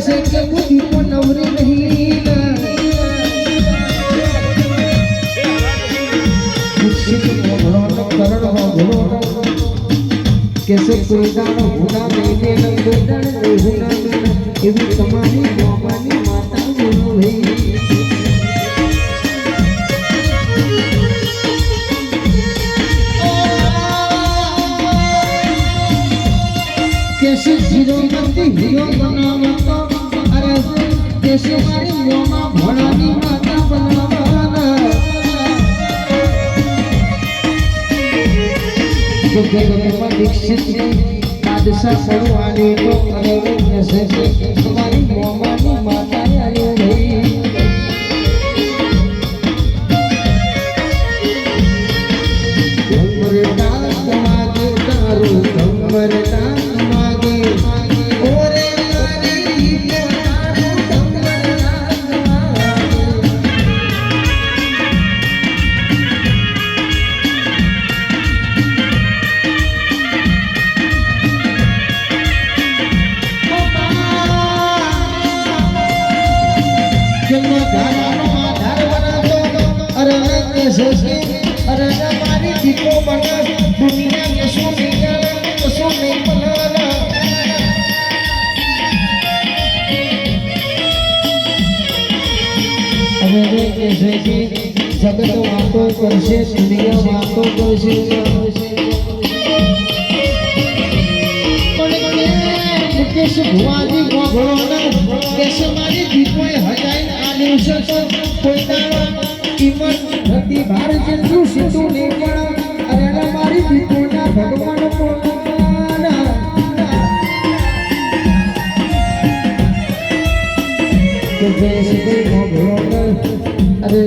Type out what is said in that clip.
कैसे के मुझी को नवरी नहीं ना कैसे कोई दानो हुना नहीं देना कोई दान नहीं हुना देना ये भी तुम्हारी मोमानी माता बोलो भाई कैसे हीरो बनती हीरो बनावता अरे कैसे मारी मोमा भोलानी माता बनावाना जो के दीक्षित बादशाह सरवानी तो अरे कैसे तुम्हारी मोमानी माता आयो भाई उम्र दास मागे दारू उम्र दास मागे ओरे नारी दारू उम्र दास जन्म धारानो आधार बना दो अरे कैसे अरे हमारी जीको बना दुनिया के सोने बनाना अरे कैसे कि जगत वातो करसे दुनिया वातो करसे मुकेश भुवाजी गोघोड़ा कैसे मारी जीको हजाई आने से कोई दावा कीमत धरती भार જેટલું સીધું નહીં પણ અરે મારી દીકરીના ભગવાન પોતાના કે જય શ્રી ભગવાન અરે